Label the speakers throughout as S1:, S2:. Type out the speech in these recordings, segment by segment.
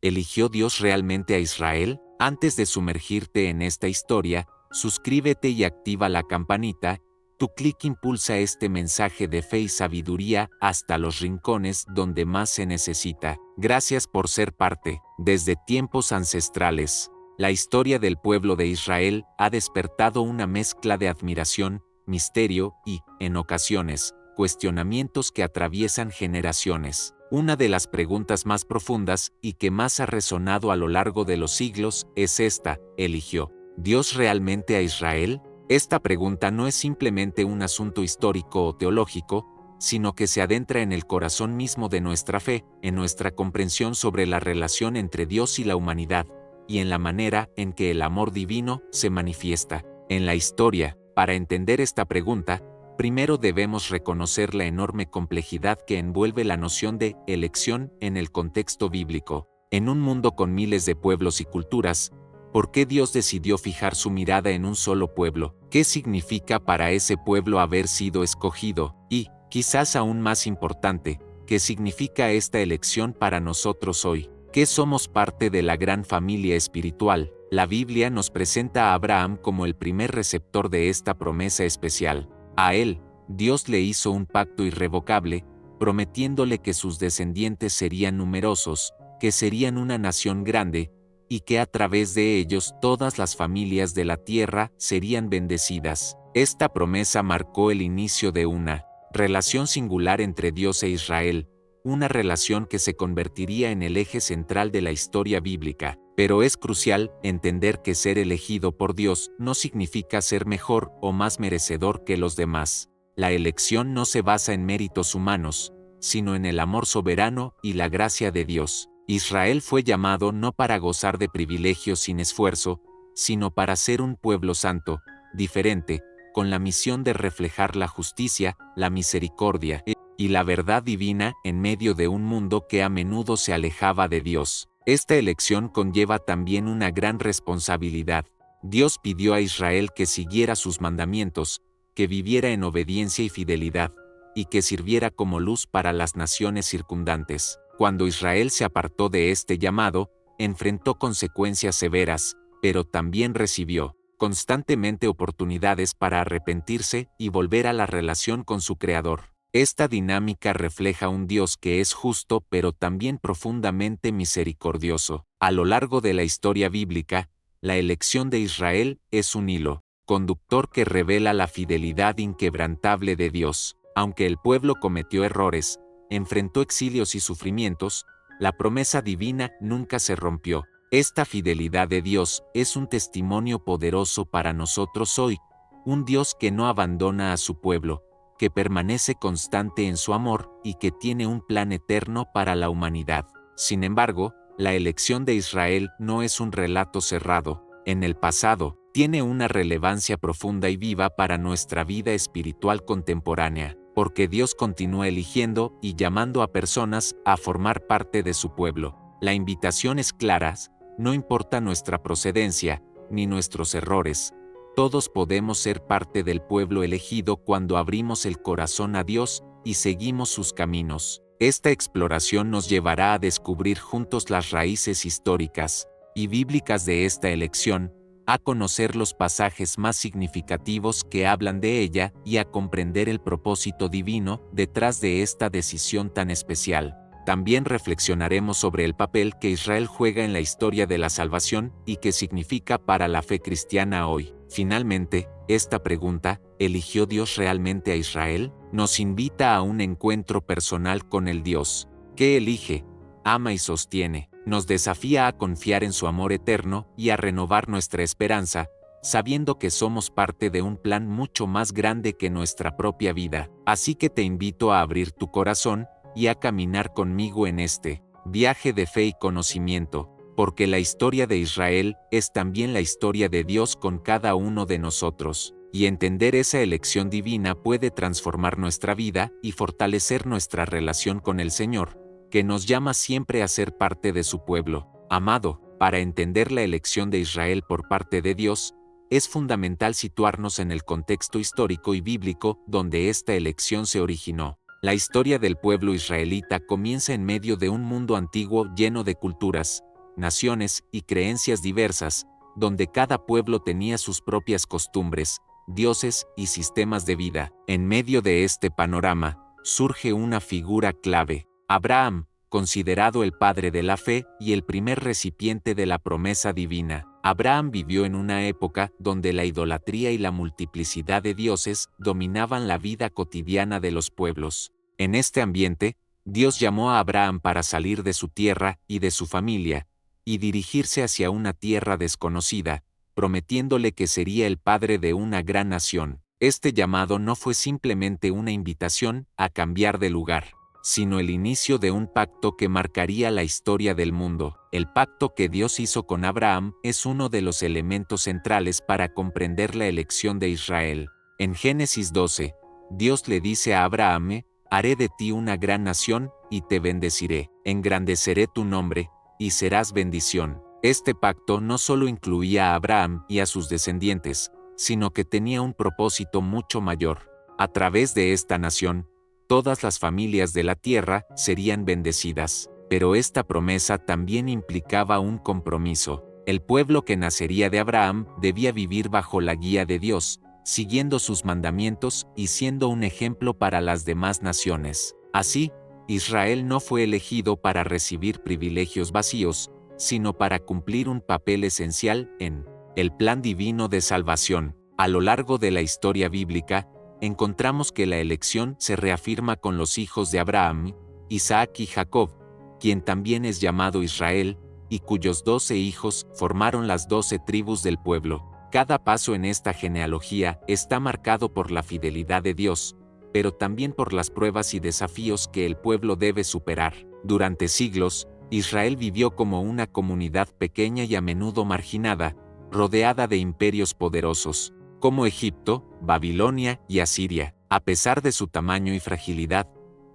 S1: ¿Eligió Dios realmente a Israel? Antes de sumergirte en esta historia, suscríbete y activa la campanita. Tu clic impulsa este mensaje de fe y sabiduría hasta los rincones donde más se necesita. Gracias por ser parte. Desde tiempos ancestrales, la historia del pueblo de Israel ha despertado una mezcla de admiración, misterio y, en ocasiones, cuestionamientos que atraviesan generaciones. Una de las preguntas más profundas y que más ha resonado a lo largo de los siglos es esta: ¿eligió Dios realmente a Israel? Esta pregunta no es simplemente un asunto histórico o teológico, sino que se adentra en el corazón mismo de nuestra fe, en nuestra comprensión sobre la relación entre Dios y la humanidad, y en la manera en que el amor divino se manifiesta en la historia. Para entender esta pregunta, primero debemos reconocer la enorme complejidad que envuelve la noción de elección en el contexto bíblico. En un mundo con miles de pueblos y culturas, ¿por qué Dios decidió fijar su mirada en un solo pueblo? ¿Qué significa para ese pueblo haber sido escogido? Y, quizás aún más importante, ¿qué significa esta elección para nosotros hoy? ¿Qué somos parte de la gran familia espiritual? La Biblia nos presenta a Abraham como el primer receptor de esta promesa especial. A él, Dios le hizo un pacto irrevocable, prometiéndole que sus descendientes serían numerosos, que serían una nación grande, y que a través de ellos todas las familias de la tierra serían bendecidas. Esta promesa marcó el inicio de una relación singular entre Dios e Israel, una relación que se convertiría en el eje central de la historia bíblica. Pero es crucial entender que ser elegido por Dios no significa ser mejor o más merecedor que los demás. La elección no se basa en méritos humanos, sino en el amor soberano y la gracia de Dios. Israel fue llamado no para gozar de privilegios sin esfuerzo, sino para ser un pueblo santo, diferente, con la misión de reflejar la justicia, la misericordia y la verdad divina en medio de un mundo que a menudo se alejaba de Dios. Esta elección conlleva también una gran responsabilidad. Dios pidió a Israel que siguiera sus mandamientos, que viviera en obediencia y fidelidad, y que sirviera como luz para las naciones circundantes. Cuando Israel se apartó de este llamado, enfrentó consecuencias severas, pero también recibió constantemente oportunidades para arrepentirse y volver a la relación con su Creador. Esta dinámica refleja un Dios que es justo pero también profundamente misericordioso. A lo largo de la historia bíblica, la elección de Israel es un hilo conductor que revela la fidelidad inquebrantable de Dios. Aunque el pueblo cometió errores, enfrentó exilios y sufrimientos, la promesa divina nunca se rompió. Esta fidelidad de Dios es un testimonio poderoso para nosotros hoy, un Dios que no abandona a su pueblo, que permanece constante en su amor y que tiene un plan eterno para la humanidad. Sin embargo, la elección de Israel no es un relato cerrado. En el pasado, tiene una relevancia profunda y viva para nuestra vida espiritual contemporánea, porque Dios continúa eligiendo y llamando a personas a formar parte de su pueblo. La invitación es clara: no importa nuestra procedencia, ni nuestros errores, todos podemos ser parte del pueblo elegido cuando abrimos el corazón a Dios y seguimos sus caminos. Esta exploración nos llevará a descubrir juntos las raíces históricas y bíblicas de esta elección, a conocer los pasajes más significativos que hablan de ella y a comprender el propósito divino detrás de esta decisión tan especial. También reflexionaremos sobre el papel que Israel juega en la historia de la salvación y qué significa para la fe cristiana hoy. Finalmente, esta pregunta, ¿eligió Dios realmente a Israel?, nos invita a un encuentro personal con el Dios que elige, ama y sostiene. Nos desafía a confiar en su amor eterno y a renovar nuestra esperanza, sabiendo que somos parte de un plan mucho más grande que nuestra propia vida. Así que te invito a abrir tu corazón y a caminar conmigo en este viaje de fe y conocimiento, porque la historia de Israel es también la historia de Dios con cada uno de nosotros, y entender esa elección divina puede transformar nuestra vida y fortalecer nuestra relación con el Señor, que nos llama siempre a ser parte de su pueblo amado. Para entender la elección de Israel por parte de Dios, es fundamental situarnos en el contexto histórico y bíblico donde esta elección se originó. La historia del pueblo israelita comienza en medio de un mundo antiguo lleno de culturas, naciones y creencias diversas, donde cada pueblo tenía sus propias costumbres, dioses y sistemas de vida. En medio de este panorama, surge una figura clave: Abraham, considerado el padre de la fe y el primer recipiente de la promesa divina. Abraham vivió en una época donde la idolatría y la multiplicidad de dioses dominaban la vida cotidiana de los pueblos. En este ambiente, Dios llamó a Abraham para salir de su tierra y de su familia, y dirigirse hacia una tierra desconocida, prometiéndole que sería el padre de una gran nación. Este llamado no fue simplemente una invitación a cambiar de lugar, sino el inicio de un pacto que marcaría la historia del mundo. El pacto que Dios hizo con Abraham es uno de los elementos centrales para comprender la elección de Israel. En Génesis 12, Dios le dice a Abraham: haré de ti una gran nación, y te bendeciré, engrandeceré tu nombre, y serás bendición. Este pacto no solo incluía a Abraham y a sus descendientes, sino que tenía un propósito mucho mayor. A través de esta nación, todas las familias de la tierra serían bendecidas. Pero esta promesa también implicaba un compromiso. El pueblo que nacería de Abraham debía vivir bajo la guía de Dios, siguiendo sus mandamientos y siendo un ejemplo para las demás naciones. Así, Israel no fue elegido para recibir privilegios vacíos, sino para cumplir un papel esencial en el plan divino de salvación. A lo largo de la historia bíblica, encontramos que la elección se reafirma con los hijos de Abraham, Isaac y Jacob, quien también es llamado Israel, y cuyos 12 hijos formaron las 12 tribus del pueblo. Cada paso en esta genealogía está marcado por la fidelidad de Dios, pero también por las pruebas y desafíos que el pueblo debe superar. Durante siglos, Israel vivió como una comunidad pequeña y a menudo marginada, rodeada de imperios poderosos, como Egipto, Babilonia y Asiria. A pesar de su tamaño y fragilidad,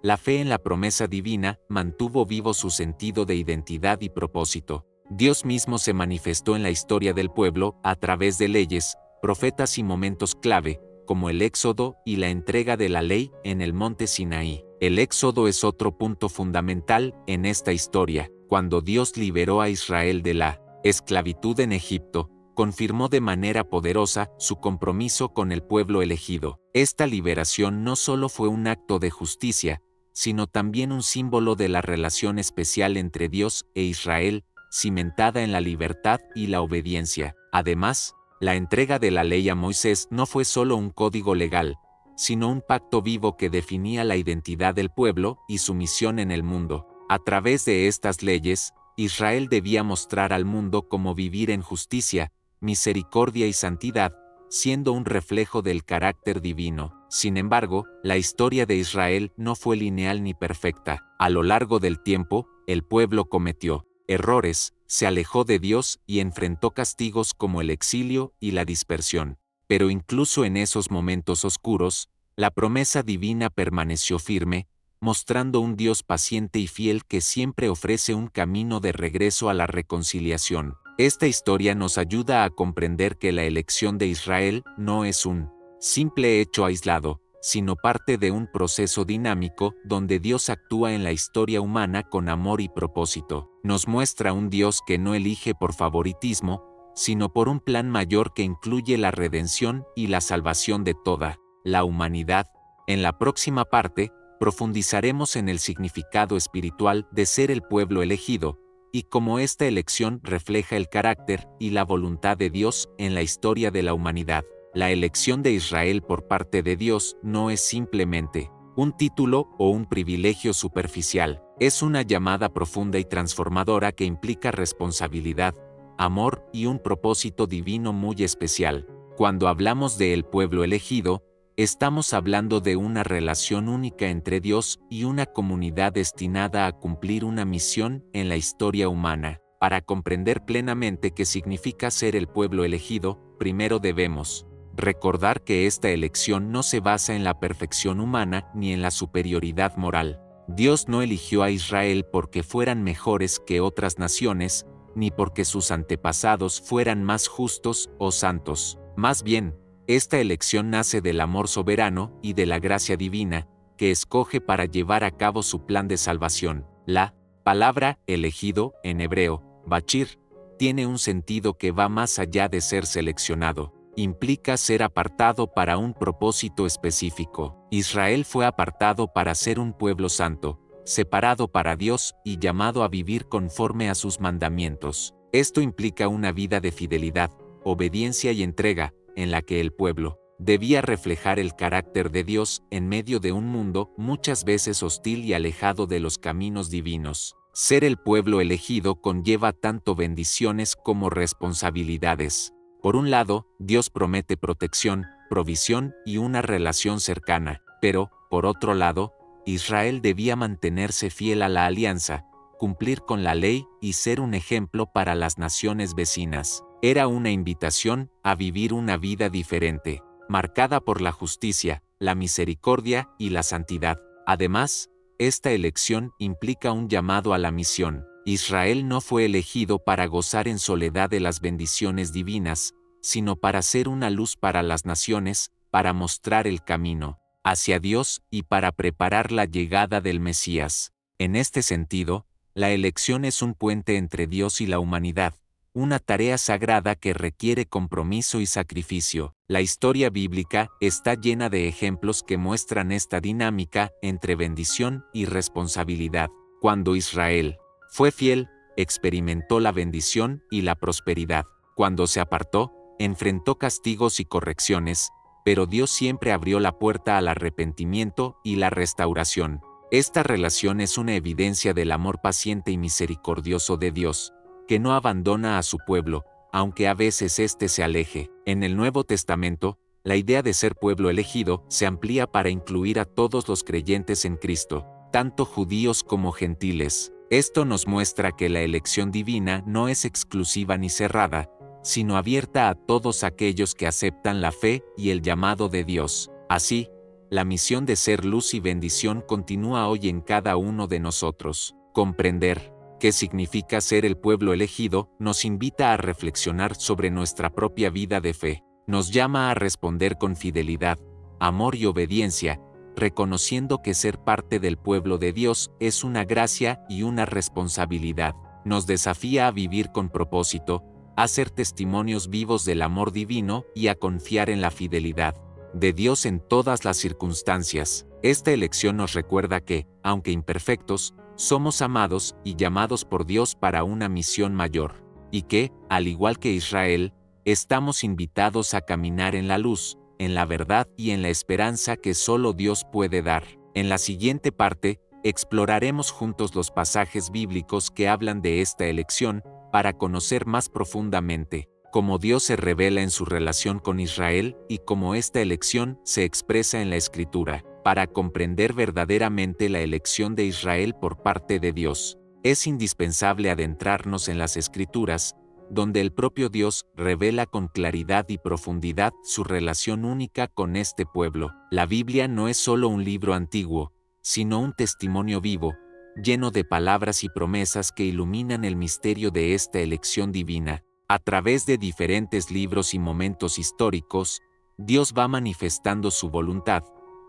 S1: la fe en la promesa divina mantuvo vivo su sentido de identidad y propósito. Dios mismo se manifestó en la historia del pueblo a través de leyes, profetas y momentos clave, como el Éxodo y la entrega de la ley en el monte Sinaí. El Éxodo es otro punto fundamental en esta historia. Cuando Dios liberó a Israel de la esclavitud en Egipto, confirmó de manera poderosa su compromiso con el pueblo elegido. Esta liberación no solo fue un acto de justicia, sino también un símbolo de la relación especial entre Dios e Israel, cimentada en la libertad y la obediencia. Además, la entrega de la ley a Moisés no fue solo un código legal, sino un pacto vivo que definía la identidad del pueblo y su misión en el mundo. A través de estas leyes, Israel debía mostrar al mundo cómo vivir en justicia, misericordia y santidad, siendo un reflejo del carácter divino. Sin embargo, la historia de Israel no fue lineal ni perfecta. A lo largo del tiempo, el pueblo cometió errores, se alejó de Dios y enfrentó castigos como el exilio y la dispersión. Pero incluso en esos momentos oscuros, la promesa divina permaneció firme, mostrando un Dios paciente y fiel que siempre ofrece un camino de regreso a la reconciliación. Esta historia nos ayuda a comprender que la elección de Israel no es un simple hecho aislado, sino parte de un proceso dinámico donde Dios actúa en la historia humana con amor y propósito. Nos muestra un Dios que no elige por favoritismo, sino por un plan mayor que incluye la redención y la salvación de toda la humanidad. En la próxima parte, profundizaremos en el significado espiritual de ser el pueblo elegido, y cómo esta elección refleja el carácter y la voluntad de Dios en la historia de la humanidad. La elección de Israel por parte de Dios no es simplemente un título o un privilegio superficial, es una llamada profunda y transformadora que implica responsabilidad, amor y un propósito divino muy especial. Cuando hablamos de el pueblo elegido, estamos hablando de una relación única entre Dios y una comunidad destinada a cumplir una misión en la historia humana. Para comprender plenamente qué significa ser el pueblo elegido, primero debemos recordar que esta elección no se basa en la perfección humana ni en la superioridad moral. Dios no eligió a Israel porque fueran mejores que otras naciones, ni porque sus antepasados fueran más justos o santos. Más bien, esta elección nace del amor soberano y de la gracia divina, que escoge para llevar a cabo su plan de salvación. La palabra elegido, en hebreo, Bachir tiene un sentido que va más allá de ser seleccionado. Implica ser apartado para un propósito específico. Israel fue apartado para ser un pueblo santo, separado para Dios y llamado a vivir conforme a sus mandamientos. Esto implica una vida de fidelidad, obediencia y entrega, en la que el pueblo debía reflejar el carácter de Dios en medio de un mundo muchas veces hostil y alejado de los caminos divinos. Ser el pueblo elegido conlleva tanto bendiciones como responsabilidades. Por un lado, Dios promete protección, provisión y una relación cercana, pero, por otro lado, Israel debía mantenerse fiel a la alianza, cumplir con la ley y ser un ejemplo para las naciones vecinas. Era una invitación a vivir una vida diferente, marcada por la justicia, la misericordia y la santidad. Además, esta elección implica un llamado a la misión. Israel no fue elegido para gozar en soledad de las bendiciones divinas, sino para ser una luz para las naciones, para mostrar el camino hacia Dios y para preparar la llegada del Mesías. En este sentido, la elección es un puente entre Dios y la humanidad, una tarea sagrada que requiere compromiso y sacrificio. La historia bíblica está llena de ejemplos que muestran esta dinámica entre bendición y responsabilidad. Cuando Israel fue fiel, experimentó la bendición y la prosperidad. Cuando se apartó, enfrentó castigos y correcciones, pero Dios siempre abrió la puerta al arrepentimiento y la restauración. Esta relación es una evidencia del amor paciente y misericordioso de Dios, que no abandona a su pueblo, aunque a veces éste se aleje. En el Nuevo Testamento, la idea de ser pueblo elegido se amplía para incluir a todos los creyentes en Cristo, tanto judíos como gentiles. Esto nos muestra que la elección divina no es exclusiva ni cerrada, sino abierta a todos aquellos que aceptan la fe y el llamado de Dios. Así, la misión de ser luz y bendición continúa hoy en cada uno de nosotros. Comprender qué significa ser el pueblo elegido nos invita a reflexionar sobre nuestra propia vida de fe. Nos llama a responder con fidelidad, amor y obediencia, reconociendo que ser parte del pueblo de Dios es una gracia y una responsabilidad. Nos desafía a vivir con propósito, a ser testimonios vivos del amor divino y a confiar en la fidelidad de Dios en todas las circunstancias. Esta elección nos recuerda que, aunque imperfectos, somos amados y llamados por Dios para una misión mayor, y que, al igual que Israel, estamos invitados a caminar en la luz, en la verdad y en la esperanza que solo Dios puede dar. En la siguiente parte, exploraremos juntos los pasajes bíblicos que hablan de esta elección, para conocer más profundamente cómo Dios se revela en su relación con Israel y cómo esta elección se expresa en la Escritura. Para comprender verdaderamente la elección de Israel por parte de Dios, es indispensable adentrarnos en las Escrituras, donde el propio Dios revela con claridad y profundidad su relación única con este pueblo. La Biblia no es solo un libro antiguo, sino un testimonio vivo, lleno de palabras y promesas que iluminan el misterio de esta elección divina. A través de diferentes libros y momentos históricos, Dios va manifestando su voluntad,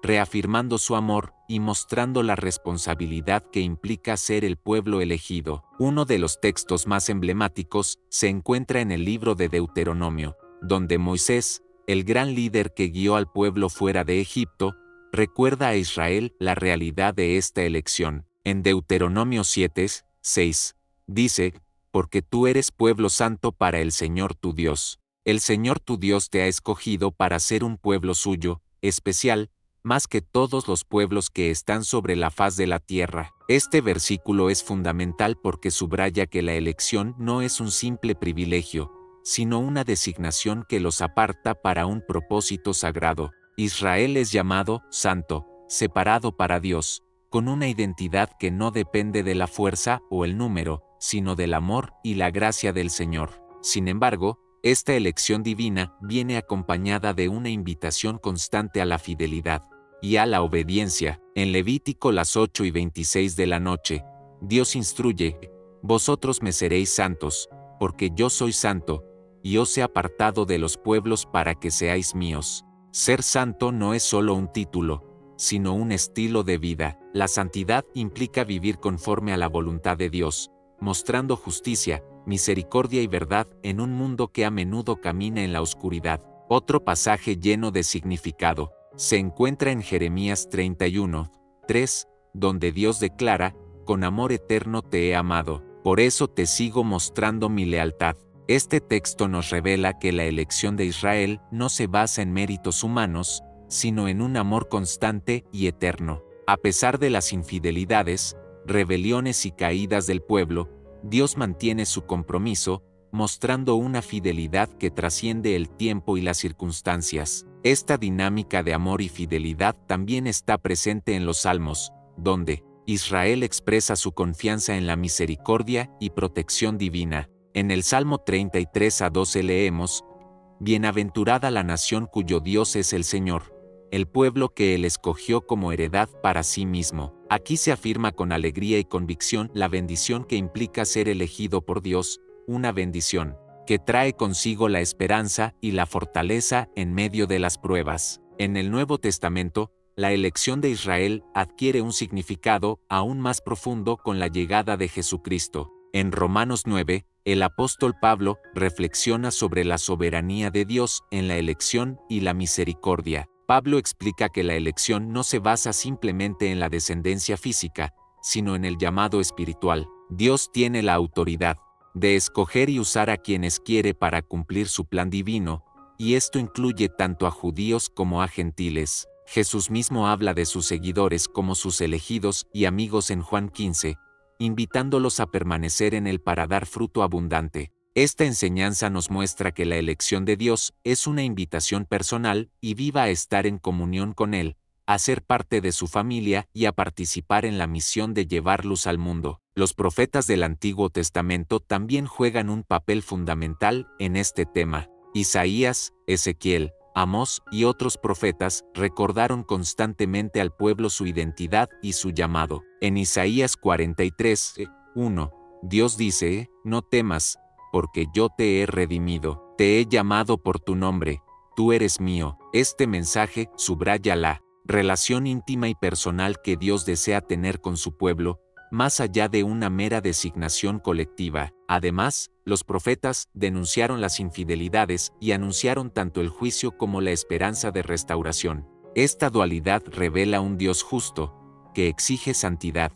S1: reafirmando su amor y mostrando la responsabilidad que implica ser el pueblo elegido. Uno de los textos más emblemáticos se encuentra en el libro de Deuteronomio, donde Moisés, el gran líder que guió al pueblo fuera de Egipto, recuerda a Israel la realidad de esta elección. En Deuteronomio 7:6, dice, «Porque tú eres pueblo santo para el Señor tu Dios. El Señor tu Dios te ha escogido para ser un pueblo suyo, especial, más que todos los pueblos que están sobre la faz de la tierra». Este versículo es fundamental porque subraya que la elección no es un simple privilegio, sino una designación que los aparta para un propósito sagrado. Israel es llamado santo, separado para Dios, con una identidad que no depende de la fuerza o el número, sino del amor y la gracia del Señor. Sin embargo, esta elección divina viene acompañada de una invitación constante a la fidelidad y a la obediencia. En Levítico las 8:26 de la noche, Dios instruye, «Vosotros me seréis santos, porque yo soy santo, y os he apartado de los pueblos para que seáis míos». Ser santo no es solo un título, sino un estilo de vida. La santidad implica vivir conforme a la voluntad de Dios, mostrando justicia, misericordia y verdad en un mundo que a menudo camina en la oscuridad. Otro pasaje lleno de significado se encuentra en Jeremías 31, 3, donde Dios declara: con amor eterno te he amado, por eso te sigo mostrando mi lealtad. Este texto nos revela que la elección de Israel no se basa en méritos humanos, sino en un amor constante y eterno. A pesar de las infidelidades, rebeliones y caídas del pueblo, Dios mantiene su compromiso, mostrando una fidelidad que trasciende el tiempo y las circunstancias. Esta dinámica de amor y fidelidad también está presente en los Salmos, donde Israel expresa su confianza en la misericordia y protección divina. En el Salmo 33-12 leemos: Bienaventurada la nación cuyo Dios es el Señor, el pueblo que Él escogió como heredad para sí mismo. Aquí se afirma con alegría y convicción la bendición que implica ser elegido por Dios, una bendición que trae consigo la esperanza y la fortaleza en medio de las pruebas. En el Nuevo Testamento, la elección de Israel adquiere un significado aún más profundo con la llegada de Jesucristo. En Romanos 9, el apóstol Pablo reflexiona sobre la soberanía de Dios en la elección y la misericordia. Pablo explica que la elección no se basa simplemente en la descendencia física, sino en el llamado espiritual. Dios tiene la autoridad de escoger y usar a quienes quiere para cumplir su plan divino, y esto incluye tanto a judíos como a gentiles. Jesús mismo habla de sus seguidores como sus elegidos y amigos en Juan 15, invitándolos a permanecer en él para dar fruto abundante. Esta enseñanza nos muestra que la elección de Dios es una invitación personal y viva a estar en comunión con Él, a ser parte de su familia y a participar en la misión de llevar luz al mundo. Los profetas del Antiguo Testamento también juegan un papel fundamental en este tema. Isaías, Ezequiel, Amós y otros profetas recordaron constantemente al pueblo su identidad y su llamado. En Isaías 43, 1, Dios dice: No temas, porque yo te he redimido, te he llamado por tu nombre, tú eres mío. Este mensaje subraya la relación íntima y personal que Dios desea tener con su pueblo, más allá de una mera designación colectiva. Además, los profetas denunciaron las infidelidades y anunciaron tanto el juicio como la esperanza de restauración. Esta dualidad revela un Dios justo, que exige santidad,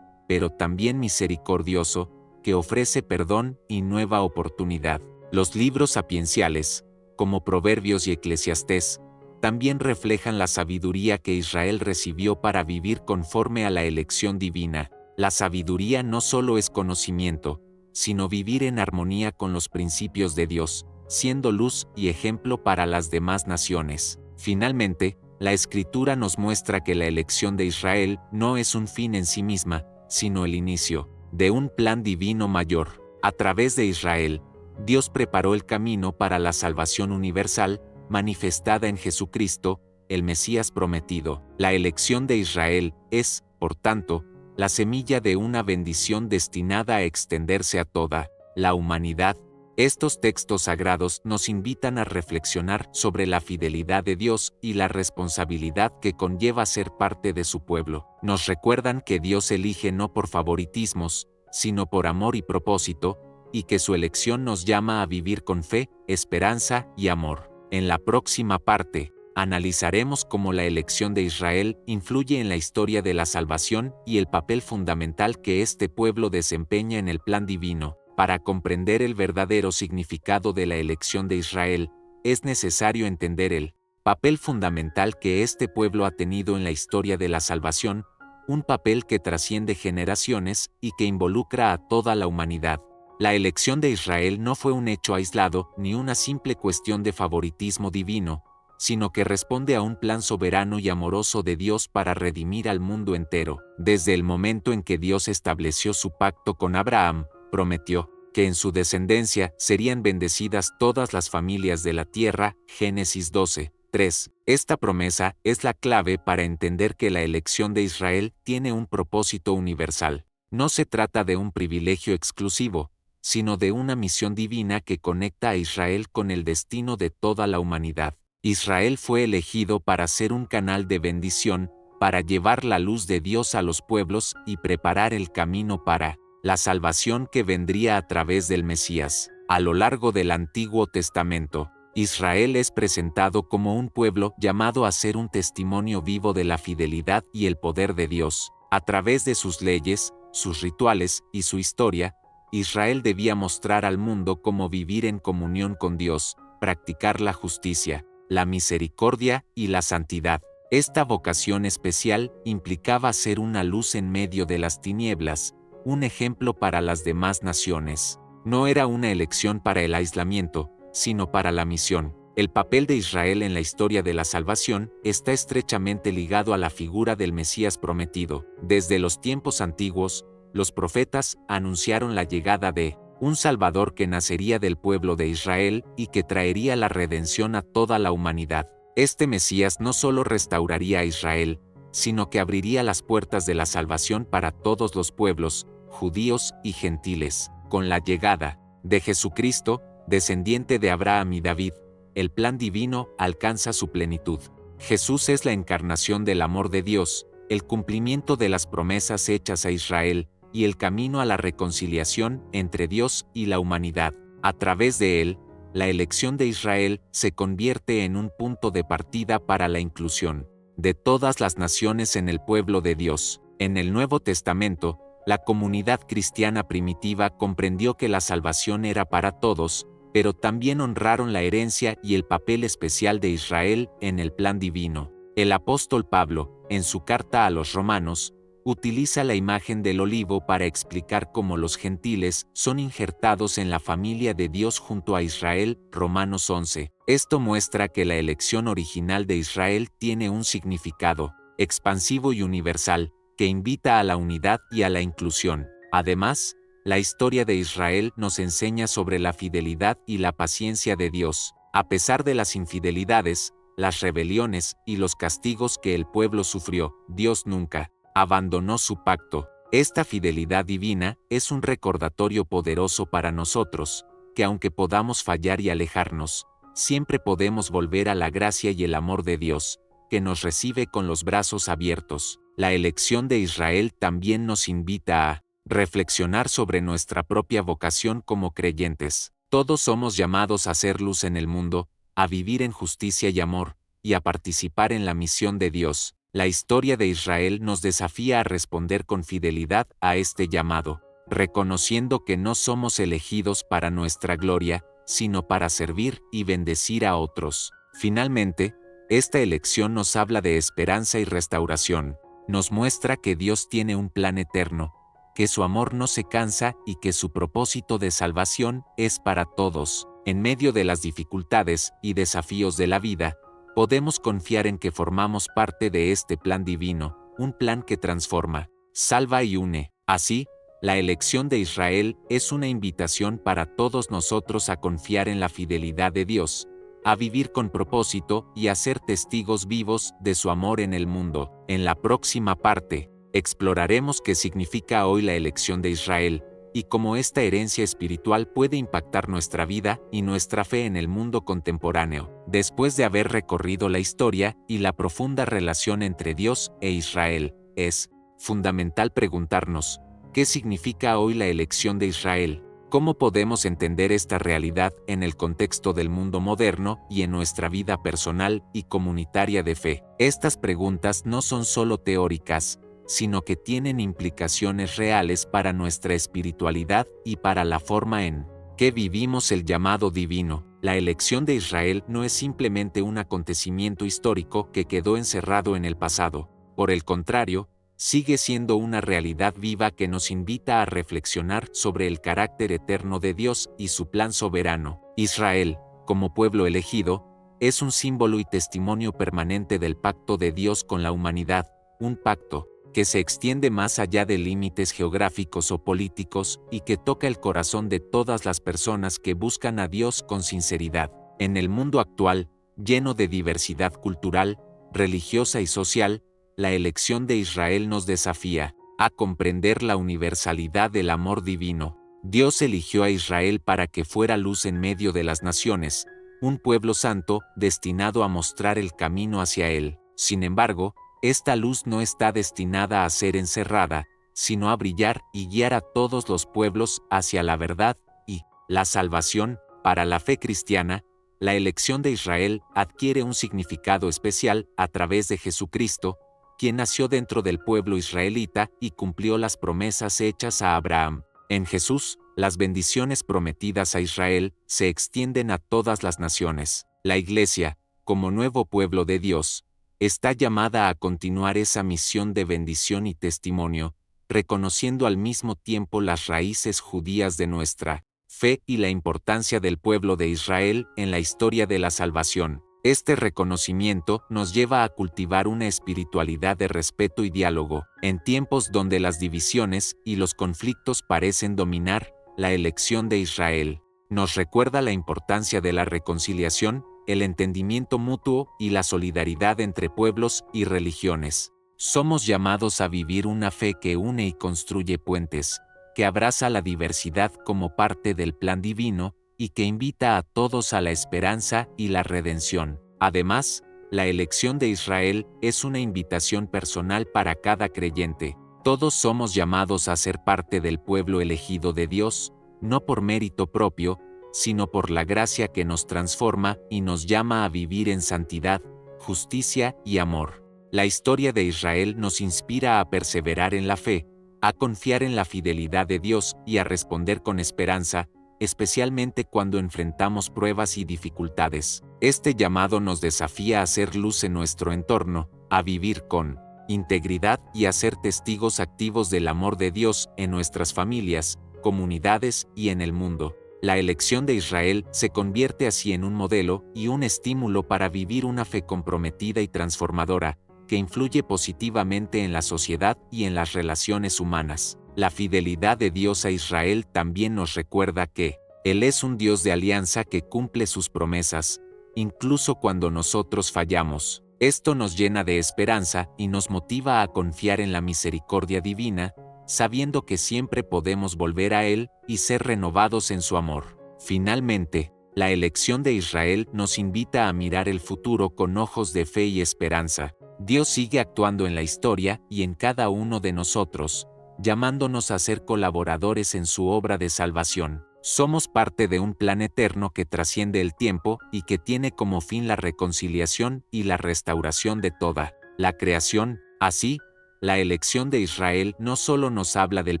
S1: pero también misericordioso, que ofrece perdón y nueva oportunidad. Los libros sapienciales, como Proverbios y Eclesiastés, también reflejan la sabiduría que Israel recibió para vivir conforme a la elección divina. La sabiduría no solo es conocimiento, sino vivir en armonía con los principios de Dios, siendo luz y ejemplo para las demás naciones. Finalmente, la Escritura nos muestra que la elección de Israel no es un fin en sí misma, sino el inicio de un plan divino mayor. A través de Israel, Dios preparó el camino para la salvación universal, manifestada en Jesucristo, el Mesías prometido. La elección de Israel es, por tanto, la semilla de una bendición destinada a extenderse a toda la humanidad. Estos textos sagrados nos invitan a reflexionar sobre la fidelidad de Dios y la responsabilidad que conlleva ser parte de su pueblo. Nos recuerdan que Dios elige no por favoritismos, sino por amor y propósito, y que su elección nos llama a vivir con fe, esperanza y amor. En la próxima parte, analizaremos cómo la elección de Israel influye en la historia de la salvación y el papel fundamental que este pueblo desempeña en el plan divino. Para comprender el verdadero significado de la elección de Israel, es necesario entender el papel fundamental que este pueblo ha tenido en la historia de la salvación, un papel que trasciende generaciones y que involucra a toda la humanidad. La elección de Israel no fue un hecho aislado ni una simple cuestión de favoritismo divino, sino que responde a un plan soberano y amoroso de Dios para redimir al mundo entero. Desde el momento en que Dios estableció su pacto con Abraham, prometió que en su descendencia serían bendecidas todas las familias de la tierra, Génesis 12, 3. Esta promesa es la clave para entender que la elección de Israel tiene un propósito universal. No se trata de un privilegio exclusivo, sino de una misión divina que conecta a Israel con el destino de toda la humanidad. Israel fue elegido para ser un canal de bendición, para llevar la luz de Dios a los pueblos y preparar el camino para la salvación que vendría a través del Mesías. A lo largo del Antiguo Testamento, Israel es presentado como un pueblo llamado a ser un testimonio vivo de la fidelidad y el poder de Dios. A través de sus leyes, sus rituales y su historia, Israel debía mostrar al mundo cómo vivir en comunión con Dios, practicar la justicia, la misericordia y la santidad. Esta vocación especial implicaba ser una luz en medio de las tinieblas, un ejemplo para las demás naciones. No era una elección para el aislamiento, sino para la misión. El papel de Israel en la historia de la salvación está estrechamente ligado a la figura del Mesías prometido. Desde los tiempos antiguos, los profetas anunciaron la llegada de un Salvador que nacería del pueblo de Israel y que traería la redención a toda la humanidad. Este Mesías no solo restauraría a Israel, sino que abriría las puertas de la salvación para todos los pueblos, judíos y gentiles. Con la llegada de Jesucristo, descendiente de Abraham y David, el plan divino alcanza su plenitud. Jesús es la encarnación del amor de Dios, el cumplimiento de las promesas hechas a Israel y el camino a la reconciliación entre Dios y la humanidad. A través de él, la elección de Israel se convierte en un punto de partida para la inclusión de todas las naciones en el pueblo de Dios. En el Nuevo Testamento, la comunidad cristiana primitiva comprendió que la salvación era para todos, pero también honraron la herencia y el papel especial de Israel en el plan divino. El apóstol Pablo, en su carta a los Romanos, utiliza la imagen del olivo para explicar cómo los gentiles son injertados en la familia de Dios junto a Israel, Romanos 11. Esto muestra que la elección original de Israel tiene un significado expansivo y universal, que invita a la unidad y a la inclusión. Además, la historia de Israel nos enseña sobre la fidelidad y la paciencia de Dios. A pesar de las infidelidades, las rebeliones y los castigos que el pueblo sufrió, Dios nunca abandonó su pacto. Esta fidelidad divina es un recordatorio poderoso para nosotros, que aunque podamos fallar y alejarnos, siempre podemos volver a la gracia y el amor de Dios, que nos recibe con los brazos abiertos. La elección de Israel también nos invita a reflexionar sobre nuestra propia vocación como creyentes. Todos somos llamados a ser luz en el mundo, a vivir en justicia y amor, y a participar en la misión de Dios. La historia de Israel nos desafía a responder con fidelidad a este llamado, reconociendo que no somos elegidos para nuestra gloria, sino para servir y bendecir a otros. Finalmente, esta elección nos habla de esperanza y restauración. Nos muestra que Dios tiene un plan eterno, que su amor no se cansa y que su propósito de salvación es para todos. En medio de las dificultades y desafíos de la vida, podemos confiar en que formamos parte de este plan divino, un plan que transforma, salva y une. Así, la elección de Israel es una invitación para todos nosotros a confiar en la fidelidad de Dios, a vivir con propósito y a ser testigos vivos de su amor en el mundo. En la próxima parte, exploraremos qué significa hoy la elección de Israel, y cómo esta herencia espiritual puede impactar nuestra vida y nuestra fe en el mundo contemporáneo. Después de haber recorrido la historia y la profunda relación entre Dios e Israel, es fundamental preguntarnos, ¿qué significa hoy la elección de Israel? ¿Cómo podemos entender esta realidad en el contexto del mundo moderno y en nuestra vida personal y comunitaria de fe? Estas preguntas no son solo teóricas, sino que tienen implicaciones reales para nuestra espiritualidad y para la forma en que vivimos el llamado divino. La elección de Israel no es simplemente un acontecimiento histórico que quedó encerrado en el pasado. Por el contrario, sigue siendo una realidad viva que nos invita a reflexionar sobre el carácter eterno de Dios y su plan soberano. Israel, como pueblo elegido, es un símbolo y testimonio permanente del pacto de Dios con la humanidad, un pacto que se extiende más allá de límites geográficos o políticos y que toca el corazón de todas las personas que buscan a Dios con sinceridad. En el mundo actual, lleno de diversidad cultural, religiosa y social, la elección de Israel nos desafía a comprender la universalidad del amor divino. Dios eligió a Israel para que fuera luz en medio de las naciones, un pueblo santo destinado a mostrar el camino hacia Él. Sin embargo, esta luz no está destinada a ser encerrada, sino a brillar y guiar a todos los pueblos hacia la verdad y la salvación. Para la fe cristiana, la elección de Israel adquiere un significado especial a través de Jesucristo, quien nació dentro del pueblo israelita y cumplió las promesas hechas a Abraham. En Jesús, las bendiciones prometidas a Israel se extienden a todas las naciones. La Iglesia, como nuevo pueblo de Dios, está llamada a continuar esa misión de bendición y testimonio, reconociendo al mismo tiempo las raíces judías de nuestra fe y la importancia del pueblo de Israel en la historia de la salvación. Este reconocimiento nos lleva a cultivar una espiritualidad de respeto y diálogo. En tiempos donde las divisiones y los conflictos parecen dominar, la elección de Israel nos recuerda la importancia de la reconciliación, el entendimiento mutuo y la solidaridad entre pueblos y religiones. Somos llamados a vivir una fe que une y construye puentes, que abraza la diversidad como parte del plan divino y que invita a todos a la esperanza y la redención. Además, la elección de Israel es una invitación personal para cada creyente. Todos somos llamados a ser parte del pueblo elegido de Dios, no por mérito propio, sino por la gracia que nos transforma y nos llama a vivir en santidad, justicia y amor. La historia de Israel nos inspira a perseverar en la fe, a confiar en la fidelidad de Dios y a responder con esperanza, especialmente cuando enfrentamos pruebas y dificultades. Este llamado nos desafía a hacer luz en nuestro entorno, a vivir con integridad y a ser testigos activos del amor de Dios en nuestras familias, comunidades y en el mundo. La elección de Israel se convierte así en un modelo y un estímulo para vivir una fe comprometida y transformadora, que influye positivamente en la sociedad y en las relaciones humanas. La fidelidad de Dios a Israel también nos recuerda que Él es un Dios de alianza que cumple sus promesas, incluso cuando nosotros fallamos. Esto nos llena de esperanza y nos motiva a confiar en la misericordia divina, sabiendo que siempre podemos volver a Él y ser renovados en su amor. Finalmente, la elección de Israel nos invita a mirar el futuro con ojos de fe y esperanza. Dios sigue actuando en la historia y en cada uno de nosotros, llamándonos a ser colaboradores en su obra de salvación. Somos parte de un plan eterno que trasciende el tiempo y que tiene como fin la reconciliación y la restauración de toda la creación. Así, la elección de Israel no solo nos habla del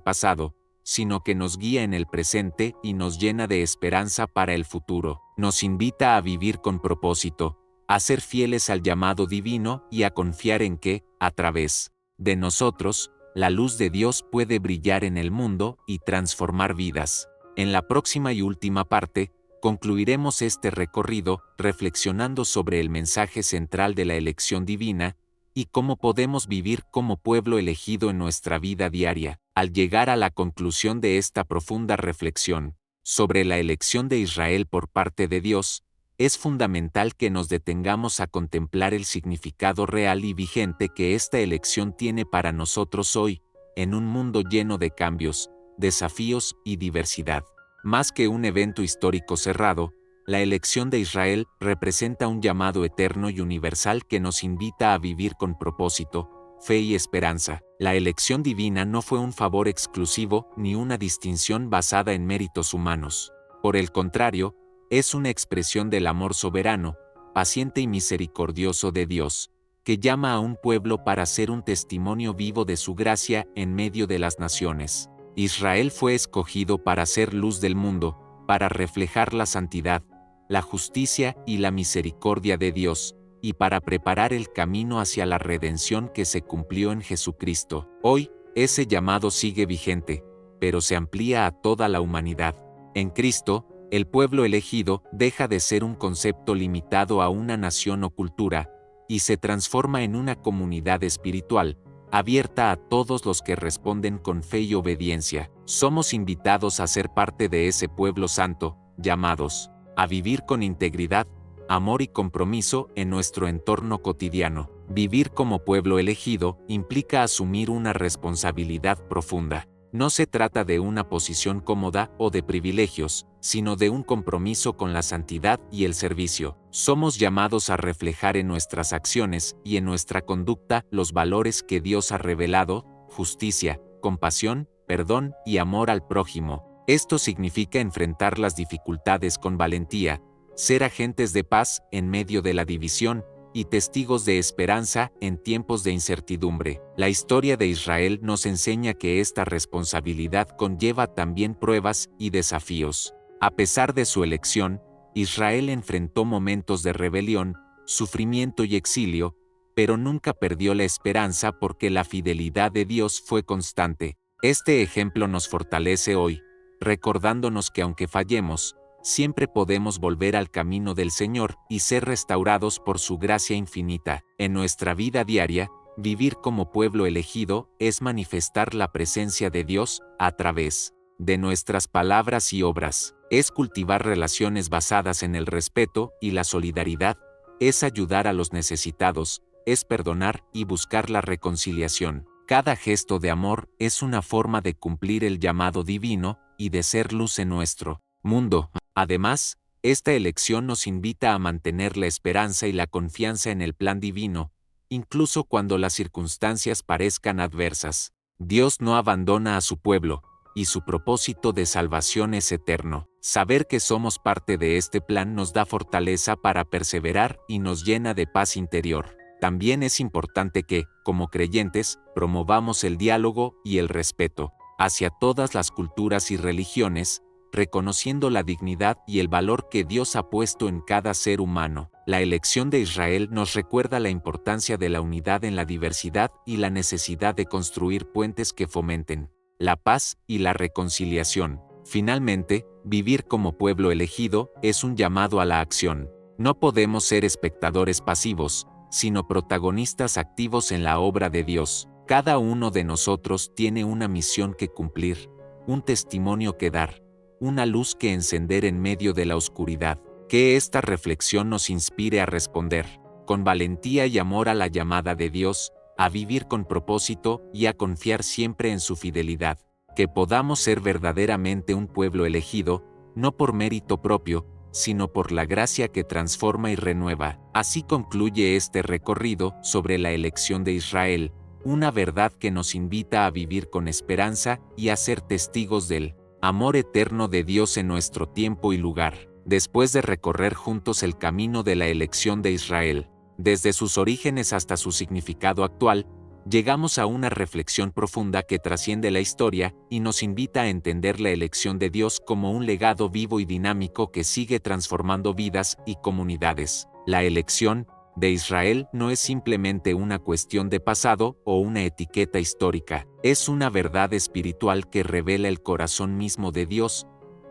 S1: pasado, sino que nos guía en el presente y nos llena de esperanza para el futuro. Nos invita a vivir con propósito, a ser fieles al llamado divino y a confiar en que, a través de nosotros, la luz de Dios puede brillar en el mundo y transformar vidas. En la próxima y última parte, concluiremos este recorrido reflexionando sobre el mensaje central de la elección divina y cómo podemos vivir como pueblo elegido en nuestra vida diaria. Al llegar a la conclusión de esta profunda reflexión sobre la elección de Israel por parte de Dios, es fundamental que nos detengamos a contemplar el significado real y vigente que esta elección tiene para nosotros hoy, en un mundo lleno de cambios, desafíos y diversidad. Más que un evento histórico cerrado, la elección de Israel representa un llamado eterno y universal que nos invita a vivir con propósito, fe y esperanza. La elección divina no fue un favor exclusivo ni una distinción basada en méritos humanos. Por el contrario, es una expresión del amor soberano, paciente y misericordioso de Dios, que llama a un pueblo para ser un testimonio vivo de su gracia en medio de las naciones. Israel fue escogido para ser luz del mundo, para reflejar la santidad, la justicia y la misericordia de Dios, y para preparar el camino hacia la redención que se cumplió en Jesucristo. Hoy, ese llamado sigue vigente, pero se amplía a toda la humanidad. En Cristo, el pueblo elegido deja de ser un concepto limitado a una nación o cultura, y se transforma en una comunidad espiritual, abierta a todos los que responden con fe y obediencia. Somos invitados a ser parte de ese pueblo santo, llamados a vivir con integridad, amor y compromiso en nuestro entorno cotidiano. Vivir como pueblo elegido implica asumir una responsabilidad profunda. No se trata de una posición cómoda o de privilegios, sino de un compromiso con la santidad y el servicio. Somos llamados a reflejar en nuestras acciones y en nuestra conducta los valores que Dios ha revelado: justicia, compasión, perdón y amor al prójimo. Esto significa enfrentar las dificultades con valentía, ser agentes de paz en medio de la división y testigos de esperanza en tiempos de incertidumbre. La historia de Israel nos enseña que esta responsabilidad conlleva también pruebas y desafíos. A pesar de su elección, Israel enfrentó momentos de rebelión, sufrimiento y exilio, pero nunca perdió la esperanza porque la fidelidad de Dios fue constante. Este ejemplo nos fortalece hoy, recordándonos que aunque fallemos, siempre podemos volver al camino del Señor y ser restaurados por su gracia infinita. En nuestra vida diaria, vivir como pueblo elegido es manifestar la presencia de Dios a través de nuestras palabras y obras. Es cultivar relaciones basadas en el respeto y la solidaridad. Es ayudar a los necesitados. Es perdonar y buscar la reconciliación. Cada gesto de amor es una forma de cumplir el llamado divino y de ser luz en nuestro mundo. Además, esta elección nos invita a mantener la esperanza y la confianza en el plan divino, incluso cuando las circunstancias parezcan adversas. Dios no abandona a su pueblo, y su propósito de salvación es eterno. Saber que somos parte de este plan nos da fortaleza para perseverar y nos llena de paz interior. También es importante que, como creyentes, promovamos el diálogo y el respeto hacia todas las culturas y religiones, reconociendo la dignidad y el valor que Dios ha puesto en cada ser humano. La elección de Israel nos recuerda la importancia de la unidad en la diversidad y la necesidad de construir puentes que fomenten la paz y la reconciliación. Finalmente, vivir como pueblo elegido es un llamado a la acción. No podemos ser espectadores pasivos, sino protagonistas activos en la obra de Dios. Cada uno de nosotros tiene una misión que cumplir, un testimonio que dar, una luz que encender en medio de la oscuridad. Que esta reflexión nos inspire a responder, con valentía y amor a la llamada de Dios, a vivir con propósito y a confiar siempre en su fidelidad. Que podamos ser verdaderamente un pueblo elegido, no por mérito propio, sino por la gracia que transforma y renueva. Así concluye este recorrido sobre la elección de Israel, una verdad que nos invita a vivir con esperanza y a ser testigos del amor eterno de Dios en nuestro tiempo y lugar. Después de recorrer juntos el camino de la elección de Israel, desde sus orígenes hasta su significado actual, llegamos a una reflexión profunda que trasciende la historia y nos invita a entender la elección de Dios como un legado vivo y dinámico que sigue transformando vidas y comunidades. La elección de Israel no es simplemente una cuestión de pasado o una etiqueta histórica, es una verdad espiritual que revela el corazón mismo de Dios,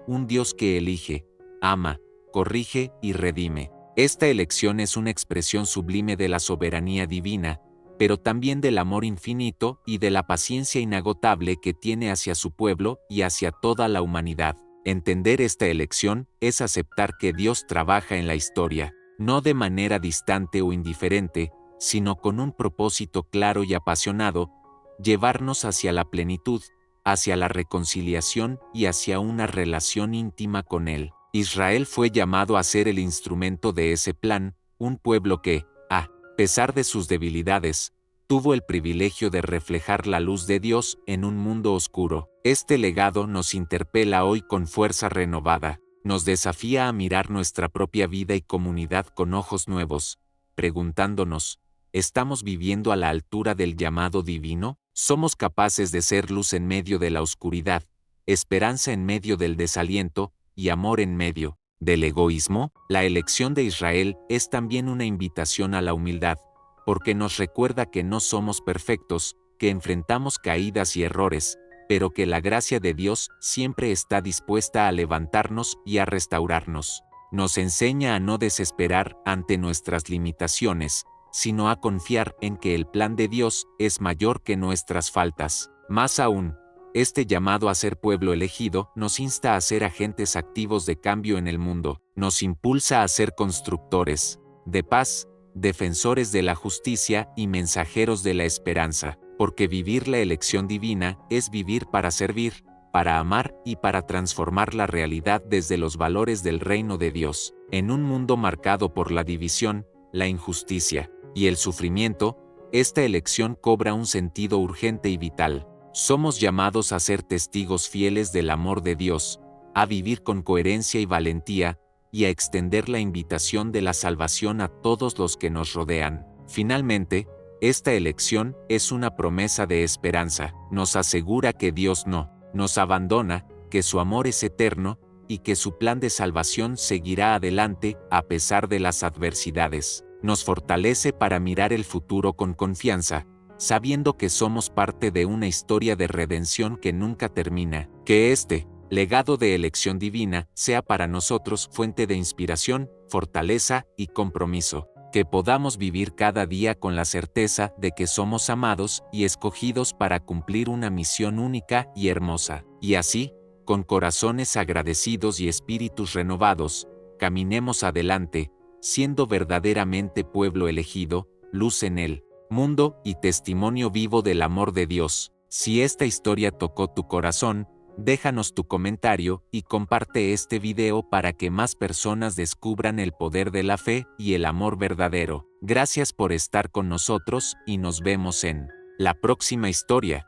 S1: un Dios que elige, ama, corrige y redime. Esta elección es una expresión sublime de la soberanía divina, pero también del amor infinito y de la paciencia inagotable que tiene hacia su pueblo y hacia toda la humanidad. Entender esta elección es aceptar que Dios trabaja en la historia, no de manera distante o indiferente, sino con un propósito claro y apasionado, llevarnos hacia la plenitud, hacia la reconciliación y hacia una relación íntima con Él. Israel fue llamado a ser el instrumento de ese plan, un pueblo que, a pesar de sus debilidades, tuvo el privilegio de reflejar la luz de Dios en un mundo oscuro. Este legado nos interpela hoy con fuerza renovada, nos desafía a mirar nuestra propia vida y comunidad con ojos nuevos, preguntándonos, ¿estamos viviendo a la altura del llamado divino? ¿Somos capaces de ser luz en medio de la oscuridad, esperanza en medio del desaliento, y amor en medio del egoísmo? La elección de Israel es también una invitación a la humildad, porque nos recuerda que no somos perfectos, que enfrentamos caídas y errores, pero que la gracia de Dios siempre está dispuesta a levantarnos y a restaurarnos. Nos enseña a no desesperar ante nuestras limitaciones, sino a confiar en que el plan de Dios es mayor que nuestras faltas. Más aún, este llamado a ser pueblo elegido nos insta a ser agentes activos de cambio en el mundo, nos impulsa a ser constructores de paz, defensores de la justicia y mensajeros de la esperanza, porque vivir la elección divina es vivir para servir, para amar y para transformar la realidad desde los valores del reino de Dios. En un mundo marcado por la división, la injusticia y el sufrimiento, esta elección cobra un sentido urgente y vital. Somos llamados a ser testigos fieles del amor de Dios, a vivir con coherencia y valentía, y a extender la invitación de la salvación a todos los que nos rodean. Finalmente, esta elección es una promesa de esperanza. Nos asegura que Dios no nos abandona, que su amor es eterno, y que su plan de salvación seguirá adelante a pesar de las adversidades. Nos fortalece para mirar el futuro con confianza, sabiendo que somos parte de una historia de redención que nunca termina. Que este legado de elección divina sea para nosotros fuente de inspiración, fortaleza y compromiso. Que podamos vivir cada día con la certeza de que somos amados y escogidos para cumplir una misión única y hermosa. Y así, con corazones agradecidos y espíritus renovados, caminemos adelante, siendo verdaderamente pueblo elegido, luz en el mundo y testimonio vivo del amor de Dios. Si esta historia tocó tu corazón, déjanos tu comentario y comparte este video para que más personas descubran el poder de la fe y el amor verdadero. Gracias por estar con nosotros y nos vemos en la próxima historia.